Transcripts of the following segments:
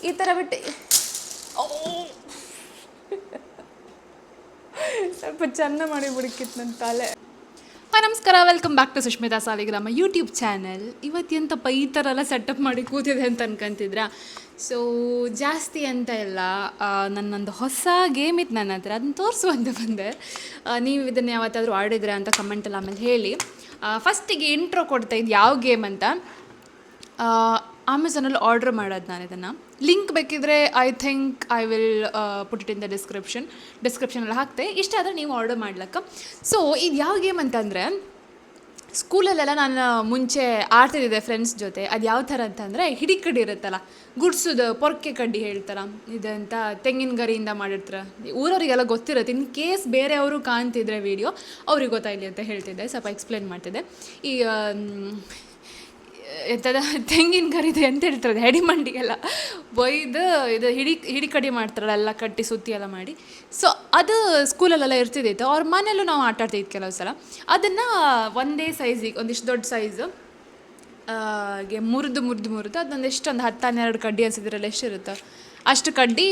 ಈ ಥರ ಬಿಟ್ಟು ಸ್ವಲ್ಪ ಚೆಂದ ಮಾಡಿ ಬಿಡಕ್ಕಿತ್ತು ನನ್ನ ತಲೆ. ನಮಸ್ಕಾರ, welcome back to Sushmita Saligrama YouTube channel. ಇವತ್ತೆಂತಪ್ಪ ಈ ಥರ ಎಲ್ಲ ಸೆಟಪ್ ಮಾಡಿ ಕೂತಿದೆ ಅಂತ ಅನ್ಕೊಂತಿದ್ರಾ? ಸೊ ಜಾಸ್ತಿ ಅಂತ ಇಲ್ಲ, ನನ್ನೊಂದು ಹೊಸ ಗೇಮ್ ಇತ್ತು ನನ್ನ ಹತ್ರ, ಅದನ್ನ ತೋರಿಸುವಂತ ಬಂದೆ. ನೀವು ಇದನ್ನು ಯಾವತ್ತಾದರೂ ಆಡಿದ್ರೆ ಅಂತ ಕಮೆಂಟಲ್ಲಿ ಆಮೇಲೆ ಹೇಳಿ. ಫಸ್ಟಿಗೆ ಇಂಟ್ರೋ ಕೊಡ್ತಾ ಇದ್ದು ಯಾವ ಗೇಮ್ ಅಂತ. ಅಮೆಝಾನಲ್ಲಿ ಆರ್ಡ್ರ್ ಮಾಡೋದು ನಾನು ಇದನ್ನು. ಲಿಂಕ್ ಬೇಕಿದ್ರೆ I think I will put it in the ಡಿಸ್ಕ್ರಿಪ್ಷನಲ್ಲಿ ಹಾಕ್ತೆ. ಇಷ್ಟ ಆದರೆ ನೀವು ಆರ್ಡರ್ ಮಾಡ್ಲಕ್ಕ. ಸೊ ಇದು ಯಾವ ಗೇಮ್ ಅಂತಂದರೆ, ಸ್ಕೂಲಲ್ಲೆಲ್ಲ ನಾನು ಮುಂಚೆ ಆಡ್ತಿದ್ದೆ ಫ್ರೆಂಡ್ಸ್ ಜೊತೆ. ಅದು ಯಾವ ಥರ ಅಂತಂದರೆ, ಹಿಡಿ ಕಡ್ಡಿ ಇರುತ್ತಲ್ಲ, ಗುಡ್ಸೋದು ಪೊರ್ಕೆ ಕಡ್ಡಿ ಹೇಳ್ತಾರೆ, ಇದಂತ ತೆಂಗಿನ ಗರಿಯಿಂದ ಮಾಡಿರ್ತಾರೆ. ಊರವರಿಗೆಲ್ಲ ಗೊತ್ತಿರುತ್ತೆ. ಇನ್ ಕೇಸ್ ಬೇರೆಯವರು ಕಾಣ್ತಿದ್ರೆ ವಿಡಿಯೋ, ಅವ್ರಿಗೆ ಗೊತ್ತಾಗಲಿ ಅಂತ ಹೇಳ್ತಿದ್ದೆ, ಸ್ವಲ್ಪ ಎಕ್ಸ್ಪ್ಲೇನ್ ಮಾಡ್ತಿದ್ದೆ. ಈ ಎಂಥದ ತೆಂಗಿನ ಗರಿದು ಎಂತ ಹೇಳ್ತಾರೆ, ಹೆಡಿ ಮಂಡಿಗೆಲ್ಲ ಬೊಯ್ದು ಇದು ಹಿಡಿ ಕಡಿ ಮಾಡ್ತಾರಲ್ಲ, ಎಲ್ಲ ಕಟ್ಟಿ ಸುತ್ತಿ ಎಲ್ಲ ಮಾಡಿ. ಸೊ ಅದು ಸ್ಕೂಲಲ್ಲೆಲ್ಲ ಇರ್ತಿದ್ದಿತ್ತು. ಅವ್ರ ಮನೆಯಲ್ಲೂ ನಾವು ಆಟಾಡ್ತಿದ್ದು ಕೆಲವು ಸಲ. ಅದನ್ನು ಒಂದೇ ಸೈಜಿಗೆ ಒಂದಿಷ್ಟು ದೊಡ್ಡ ಸೈಜು ಗೆ ಮುರಿದು ಅದೊಂದಿಷ್ಟು ಒಂದು 10-12 ಕಡ್ಡಿ ಅನ್ಸಿದ್ರಲ್ಲಿ ಎಷ್ಟಿರುತ್ತೆ ಅಷ್ಟು ಕಡ್ಡಿ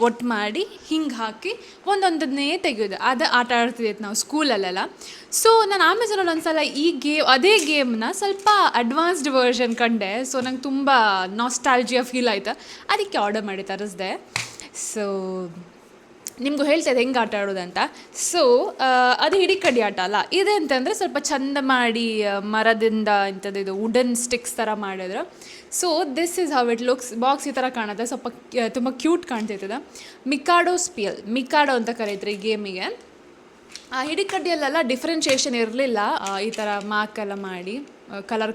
ಒಟ್ಟು ಮಾಡಿ ಹಿಂಗೆ ಹಾಕಿ ಒಂದೊಂದನ್ನೇ ತೆಗೆಯೋದು. ಅದು ಆಟ ಆಡ್ತಿದ್ದೆ ನಾವು ಸ್ಕೂಲಲ್ಲೆಲ್ಲ. ಸೊ ನಾನು ಅಮೆಝಾನಲ್ಲಿ ಒಂದು ಸಲ ಅದೇ ಗೇಮ್ನ ಸ್ವಲ್ಪ ಅಡ್ವಾನ್ಸ್ಡ್ ವರ್ಷನ್ ಕಂಡೆ. ಸೊ ನಂಗೆ ತುಂಬ ನಾಸ್ಟಾಲ್ಜಿಯಾ ಫೀಲ್ ಆಯಿತು, ಅದಕ್ಕೆ ಆರ್ಡರ್ ಮಾಡಿ ತರಿಸ್ದೆ. ಸೊ ನಿಮಗೂ ಹೇಳ್ತಾಯಿದ್ದೆ ಹೆಂಗೆ ಆಟ ಆಡೋದಂತ. ಸೊ ಅದು ಹಿಡಿ ಕಡ್ಡಿ ಆಟ ಅಲ್ಲ, ಇದೆ ಅಂತಂದರೆ ಸ್ವಲ್ಪ ಚಂದ ಮಾಡಿ ಮರದಿಂದ ಇಂಥದ್ದು ಇದು ವುಡನ್ ಸ್ಟಿಕ್ಸ್ ಥರ ಮಾಡಿದ್ರು. So this is how it looks. Box ಈ ಥರ ಕಾಣುತ್ತೆ, ಸ್ವಲ್ಪ ತುಂಬ ಕ್ಯೂಟ್ ಕಾಣ್ತಿರ್ತದೆ. ಮಿಕಾಡೋ ಅಂತ ಕರೀತಾರೆ ಈ ಗೇಮಿಗೆ. ಹಿಡಿ ಕಡ್ಡಿಯಲ್ಲೆಲ್ಲ ಡಿಫ್ರೆನ್ಷಿಯೇಷನ್ ಇರಲಿಲ್ಲ. ಈ ಥರ ಮಾರ್ಕೆಲ್ಲ ಮಾಡಿ ಕಲರ್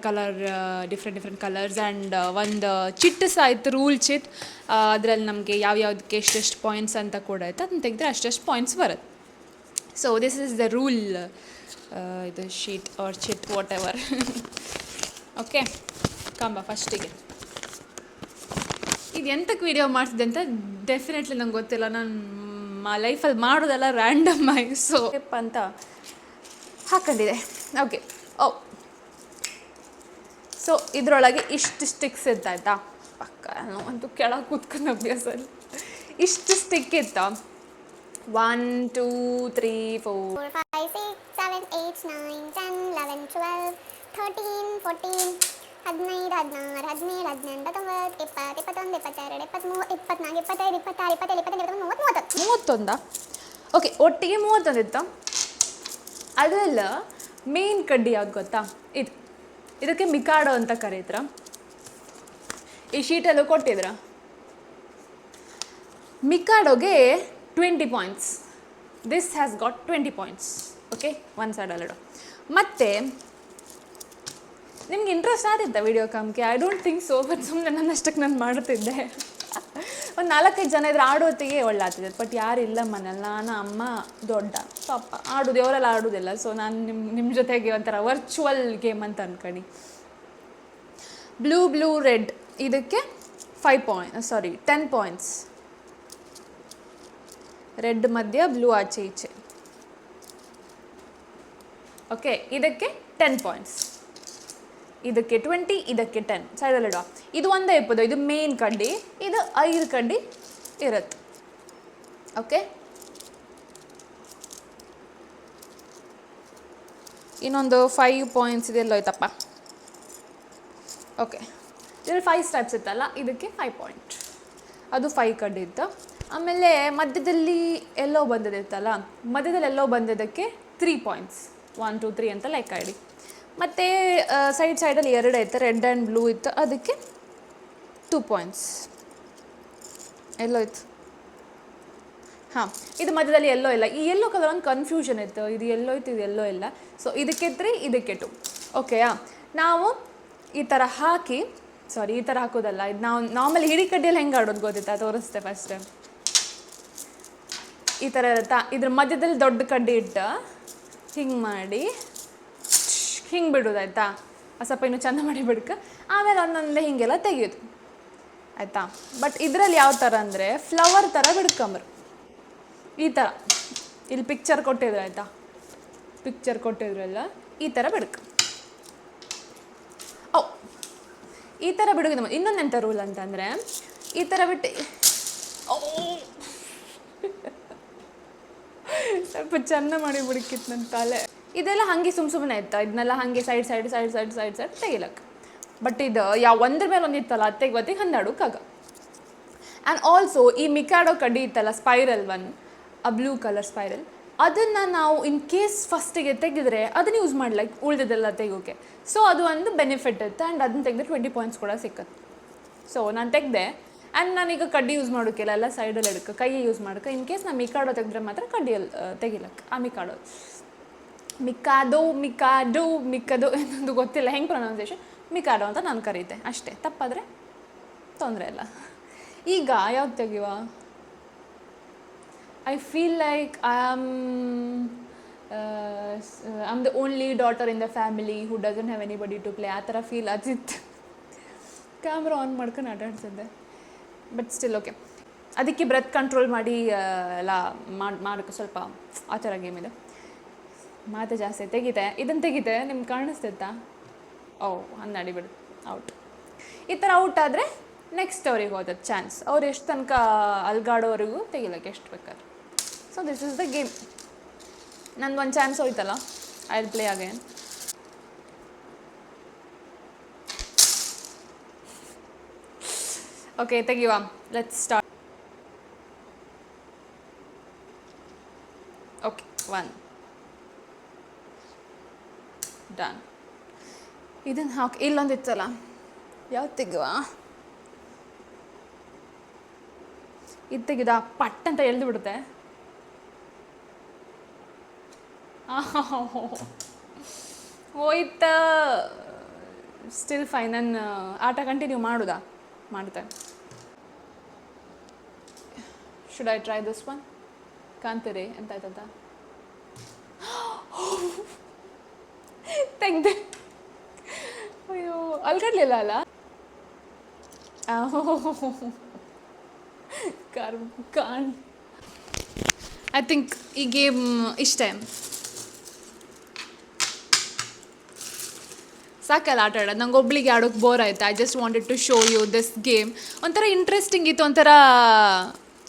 ಡಿಫ್ರೆಂಟ್ ಕಲರ್ಸ್ ಆ್ಯಂಡ್ ಒಂದು ಚಿಟ್ ಸಹ ಇತ್ತು, ರೂಲ್ ಚಿಟ್. ಅದರಲ್ಲಿ ನಮಗೆ ಯಾವ್ಯಾವುದಕ್ಕೆ ಎಷ್ಟೆಷ್ಟು ಪಾಯಿಂಟ್ಸ್ ಅಂತ ಕೂಡ ಇತ್ತು. ಅದನ್ನ ತೆಗೆದ್ರೆ ಅಷ್ಟೆಷ್ಟು ಪಾಯಿಂಟ್ಸ್ ಬರುತ್ತೆ. So this is the rule, ಇದು sheet or chit whatever okay. ಓಕೆ, ಕಂಬ ಫಸ್ಟಿಗೆ ಇದು ಎಂತಕ್ಕೆ ವೀಡಿಯೋ ಮಾಡ್ತಿದ್ದೆ ಅಂತ ಡೆಫಿನೆಟ್ಲಿ ನಂಗೆ ಗೊತ್ತಿಲ್ಲ. ನಾನು ಲೈಫಲ್ಲಿ ಮಾಡೋದೆಲ್ಲ ರ್ಯಾಂಡಮ್ ಆಗಿ ಸೊ ಅಂತ ಹಾಕೊಂಡಿದೆ. ಓಕೆ, ಸೊ ಇದರೊಳಗೆ ಇಷ್ಟು ಸ್ಟಿಕ್ಸ್ ಇತ್ತು ಆಯಿತಾ. ಪಕ್ಕ ಅಂತೂ ಕೆಳಗೆ ಕೂತ್ಕೊಂಡು ಅಭ್ಯಾಸಲ್ಲಿ ಇಷ್ಟು ಸ್ಟಿಕ್ ಇತ್ತು. 1 2 3 4 5 6 7 8 9 10 11 12 13 14 15 16 17 18 19 20 21 22 23 24 25 26 27 28 29 30 ಓಕೆ, ಒಟ್ಟಿಗೆ 31 ಇತ್ತು. ಅದೆಲ್ಲ ಮೇನ್ ಕಡ್ಡಿ ಯಾವ್ದು ಗೊತ್ತಾ? ಇದಕ್ಕೆ ಮಿಕಾಡೋ ಅಂತ ಕರೀತ್ರ. ಈ ಶೀಟಲ್ಲೂ ಕೊಟ್ಟಿದ್ರ. ಮಿಕಾಡೋಗೆ 20 points. This has got 20 points. Okay, ಒಂದು ಸೈಡಲ್ಲಿಡು. ಮತ್ತು ನಿಮ್ಗೆ ಇಂಟ್ರೆಸ್ಟ್ ಆದಿತ್ತ ವಿಡಿಯೋ ಕಾಮ್ಗೆ? I don't think so, but ಸುಮ್ಮನೆ ನನ್ನಷ್ಟಕ್ಕೆ ನಾನು ಮಾಡ್ತಿದ್ದೆ. ಒಂದು 4-5 ಜನ ಇದ್ರೆ ಆಡೋತ್ತಿಗೆ ಒಳ್ಳೆ ಆಗ್ತಿದೆ. ಬಟ್ ಯಾರಿಲ್ಲ ಮನೇಲಿ, ನಾನು ಅಮ್ಮ ದೊಡ್ಡ ಪಾಪ ಆಡೋದು, ಅವರೆಲ್ಲ ಆಡೋದಿಲ್ಲ. ಸೊ ನಾನು ನಿಮ್ಮ ಜೊತೆಗೆ ಒಂಥರ ವರ್ಚುವಲ್ ಗೇಮ್ ಅಂತ ಅನ್ಕೊಳ್ಳಿ. ಬ್ಲೂ ರೆಡ್ ಇದಕ್ಕೆ 10 ಪಾಯಿಂಟ್ಸ್. ರೆಡ್ ಮಧ್ಯ, ಬ್ಲೂ ಆಚೆ ಈಚೆ. ಓಕೆ, ಇದಕ್ಕೆ 10 ಪಾಯಿಂಟ್ಸ್. ಇದಕ್ಕೆ 20, ಇದಕ್ಕೆ 10 ಸೈಡಲ್ಲಿಡುವ. ಇದು ಒಂದೇ ಇಪ್ಪದು, ಇದು ಮೇನ್ ಕಡ್ಡಿ. ಇದು 5 ಕಡ್ಡಿ ಇರುತ್ತೆ. ಓಕೆ, ಇನ್ನೊಂದು 5 ಪಾಯಿಂಟ್ಸ್ ಇದೆಲ್ಲ ಹೋಯ್ತಪ್ಪ. ಓಕೆ, ಇದರಲ್ಲಿ 5 ಸ್ಟೆಪ್ಸ್ ಇತ್ತಲ್ಲ, ಇದಕ್ಕೆ 5 ಪಾಯಿಂಟ್. ಅದು 5 ಕಡ್ಡಿ ಇತ್ತು. ಆಮೇಲೆ ಮಧ್ಯದಲ್ಲಿ ಎಲ್ಲೋ ಬಂದಿತ್ತಲ್ಲ, ಮಧ್ಯದಲ್ಲಿ ಎಲ್ಲೋ ಬಂದಿದ್ದಕ್ಕೆ 3 ಪಾಯಿಂಟ್ಸ್. 1 2 3 ಅಂತ ಲೆಕ್ಕ ಇಡಿ. ಮತ್ತು ಸೈಡಲ್ಲಿ 2 ಇತ್ತು, ರೆಡ್ ಆ್ಯಂಡ್ ಬ್ಲೂ ಇತ್ತು, ಅದಕ್ಕೆ 2 ಪಾಯಿಂಟ್ಸ್. ಎಲ್ಲೋ ಇತ್ತು, ಹಾಂ, ಇದು ಮಧ್ಯದಲ್ಲಿ ಎಲ್ಲೋ ಇಲ್ಲ. ಈ ಎಲ್ಲೋ ಕಲರ್ ಒಂದು ಕನ್ಫ್ಯೂಷನ್ ಇತ್ತು, ಇದು ಎಲ್ಲೋ ಇತ್ತು, ಇದು ಎಲ್ಲೋ ಇಲ್ಲ. ಸೊ ಇದಕ್ಕೆ 3, ಇದಕ್ಕೆ 2. ಓಕೆಯಾ? ನಾವು ಈ ಥರ ಹಾಕಿ, ಈ ಥರ ಹಾಕೋದಲ್ಲ, ಇದು ನಾವು ನಾರ್ಮಲಿ ಹಿಡಿ ಕಡ್ಡಿಯಲ್ಲಿ ಹೆಂಗೆ ಆಡೋದು ಗೊತ್ತಿತ್ತಾ? ತೋರಿಸ್ತೆ ಫಸ್ಟ್. ಈ ಥರ ಇರುತ್ತಾ, ಇದ್ರ ಮಧ್ಯದಲ್ಲಿ ದೊಡ್ಡ ಕಡ್ಡಿ ಇಟ್ಟು ಹಿಂಗೆ ಮಾಡಿ ಹಿಂಗೆ ಬಿಡೋದಾಯ್ತಾ? ಸ್ವಲ್ಪ ಇನ್ನೂ ಚೆಂದ ಮಾಡಿ ಬಿಡ್ಕ. ಆಮೇಲೆ ಒಂದೊಂದೇ ಹಿಂಗೆಲ್ಲ ತೆಗಿಯೋದು ಆಯಿತಾ. ಬಟ್ ಇದರಲ್ಲಿ ಯಾವ ಥರ ಅಂದರೆ ಫ್ಲವರ್ ಥರ ಬಿಡ್ಕೊಂಬರು. ಈ ಥರ ಇಲ್ಲಿ ಪಿಕ್ಚರ್ ಕೊಟ್ಟಿದ್ರು ಆಯಿತಾ, ಪಿಕ್ಚರ್ ಕೊಟ್ಟಿದ್ರಲ್ಲ, ಈ ಥರ ಬಿಡ್ಕ. ಈ ಥರ ಬಿಡೋದು. ಇನ್ನೊಂದೆಂಥ ರೂಲ್ ಅಂತಂದರೆ, ಈ ಥರ ಬಿಟ್ಟು ಸ್ವಲ್ಪ ಚೆಂದ ಮಾಡಿ ಬಿಡಕ್ಕಿತ್ತು ನನ್ನ ತಲೆ. ಇದೆಲ್ಲ ಹಾಗೆ ಸುಮ್ಮನೆ ಇತ್ತು, ಇದನ್ನೆಲ್ಲ ಹಾಗೆ ಸೈಡ್ ತೆಗಿಲಕ್ಕೆ. ಬಟ್ ಇದು ಒಂದ್ರ ಮೇಲೆ ಒಂದಿತ್ತಲ್ಲ ತೆಗಿವತ್ತಿಗೆ 12 ಕಾಗ. ಆ್ಯಂಡ್ ಆಲ್ಸೋ ಈ ಮಿಕಾಡೋ ಕಡ್ಡಿ ಇತ್ತಲ್ಲ ಸ್ಪೈರಲ್ ಆ ಬ್ಲೂ ಕಲರ್ ಸ್ಪೈರಲ್, ಅದನ್ನು ನಾವು ಇನ್ ಕೇಸ್ ಫಸ್ಟಿಗೆ ತೆಗೆದ್ರೆ ಅದನ್ನು ಯೂಸ್ ಮಾಡ್ಲಿಕ್ಕೆ ಉಳಿದಿದ್ದೆಲ್ಲ ತೆಗೋಕೆ. ಸೊ ಅದು ಒಂದು ಬೆನಿಫಿಟ್ ಇತ್ತು. ಆ್ಯಂಡ್ ಅದನ್ನ ತೆಗೆದ್ರೆ 20 ಪಾಯಿಂಟ್ಸ್ ಕೂಡ ಸಿಕ್ಕತ್ತೆ. ಸೊ ನಾನು ತೆಗೆದೆ. ಆ್ಯಂಡ್ ನಾನೀಗ ಕಡ್ಡಿ ಯೂಸ್ ಮಾಡೋಕ್ಕಿಲ್ಲ, ಎಲ್ಲ ಸೈಡಲ್ಲಿ ಹಿಡ್ಕ ಕೈಯೇ ಯೂಸ್ ಮಾಡೋಕೆ. ಇನ್ ಕೇಸ್ ನಾನು ಮಿಕಾಡೋ ತೆಗೆದ್ರೆ ಮಾತ್ರ ಕಡ್ಡಿಯಲ್ಲಿ ತೆಗಿಲಕ್ಕೆ. ಆ ಮಿಕಾಡೋ ಏನೊಂದು ಗೊತ್ತಿಲ್ಲ ಹೆಂಗೆ ಪ್ರೊನೌನ್ಸಿಯೇಷನ್, ಮಿಕಾಡೋ ಅಂತ ನಾನು ಕರೀತೆ ಅಷ್ಟೇ. ತಪ್ಪಾದರೆ ತೊಂದರೆ ಇಲ್ಲ. ಈಗ ಯಾವ್ದು ತೆಗಿವ? I feel like I am the only daughter in the family who doesn't have anybody to play, ಆ ಥರ ಫೀಲ್ ಆತಿತ್ತು. ಕ್ಯಾಮ್ರಾ ಆನ್ ಮಾಡ್ಕೊಂಡು ಆಟಾಡ್ತಿದ್ದೆ. But still okay. ಅದಕ್ಕೆ ಬ್ರೆತ್ ಕಂಟ್ರೋಲ್ ಮಾಡಿ ಎಲ್ಲ ಮಾಡೋಕ್ಕೆ ಸ್ವಲ್ಪ ಆ ಥರ ಗೇಮ್ ಇದೆ. ಮಾತು ಜಾಸ್ತಿ ಇದನ್ನು ತೆಗಿತೆ ನಿಮ್ಗೆ ಕಾಣಿಸ್ತಿತ್ತಾ? ಹಂಗೆ ಬಿಡು, ಔಟ್. ಈ ಥರ ಔಟ್ ಆದರೆ ನೆಕ್ಸ್ಟ್ ಅವ್ರಿಗೆ ಹೋದದ್ದು ಚಾನ್ಸ್. ಅವ್ರು ಎಷ್ಟು ತನಕ ಅಲ್ಗಾಡೋವರೆಗೂ ತೆಗಿಲಕ್ಕೆ ಎಷ್ಟು ಬೇಕಾದ್ರೆ. So this is the game. ನಂದು ಒಂದು ಚಾನ್ಸ್ ಹೋಯ್ತಲ್ಲ, I will play again. Okay ತೆಗಿವ, ಲೆಟ್ಸ್ ಸ್ಟಾರ್ಟ್. Okay 1 done. ಇದನ್ನು ಹಾಕಿ ಇಲ್ಲೊಂದಿತ್ತಲ್ಲ, ಯಾವ್ದು ತೆಗುವ? ಇದು ತೆಗೆದ ಪಟ್ ಅಂತ ಎಳ್ದು ಬಿಡುತ್ತೆ. ಹೋಯ್ತ. Still fine. ನಾನು ಆಟ ಕಂಟಿನ್ಯೂ ಮಾಡುದಾ? ಮಾಡ್ತೆ. Should I try this one? ಕಾಣ್ತೀರಿ ಎಂತ ಆಯ್ತಂತ? ತೆಗ್ದೆ. ಅಯ್ಯೋ ಅಲ್ಗಡ್ಲಿಲ್ಲ ಅಲ್ಲ. ಐ ಥಿಂಕ್ ಈ ಗೇಮ್ ಇಷ್ಟೇ. ಸಾಕಲ್ಲ ಆಟ ಆಡೋದು. ನಂಗೆ ಒಬ್ಳಿಗೆ ಆಡೋಕ್ಕೆ ಬೋರ್ ಆಯ್ತು. I just wanted to show you this game. ಒಂಥರ ಇಂಟ್ರೆಸ್ಟಿಂಗ್ ಇತ್ತು, ಒಂಥರ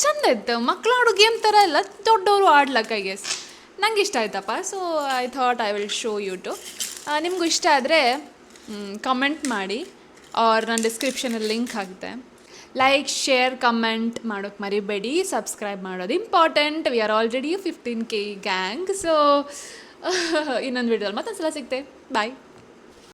ಚಂದ ಇತ್ತು. ಮಕ್ಕಳು ಆಡೋ ಗೇಮ್ ಥರ ಇಲ್ಲ, ದೊಡ್ಡವರು ಆಡ್ಲಕ್ಕೆ ಐ ಗೆಸ್. ನಂಗೆ ಇಷ್ಟ ಆಯ್ತಪ್ಪ. So I thought I will show you too. ನಿಮಗೂ ಇಷ್ಟ ಆದರೆ ಕಮೆಂಟ್ ಮಾಡಿ, ಆರ್ ನಾನು ಡಿಸ್ಕ್ರಿಪ್ಷನಲ್ಲಿ ಲಿಂಕ್ ಹಾಕ್ತೆ. ಲೈಕ್, ಶೇರ್, ಕಮೆಂಟ್ ಮಾಡೋಕ್ಕೆ ಮರಿಬೇಡಿ. ಸಬ್ಸ್ಕ್ರೈಬ್ ಮಾಡೋದು important. We are already 15K gang. So ಇನ್ನೊಂದು ವಿಡಿಯೋದಲ್ಲಿ ಮತ್ತೊಂದು ಸಲ ಸಿಗ್ತೆ. ಬಾಯ್.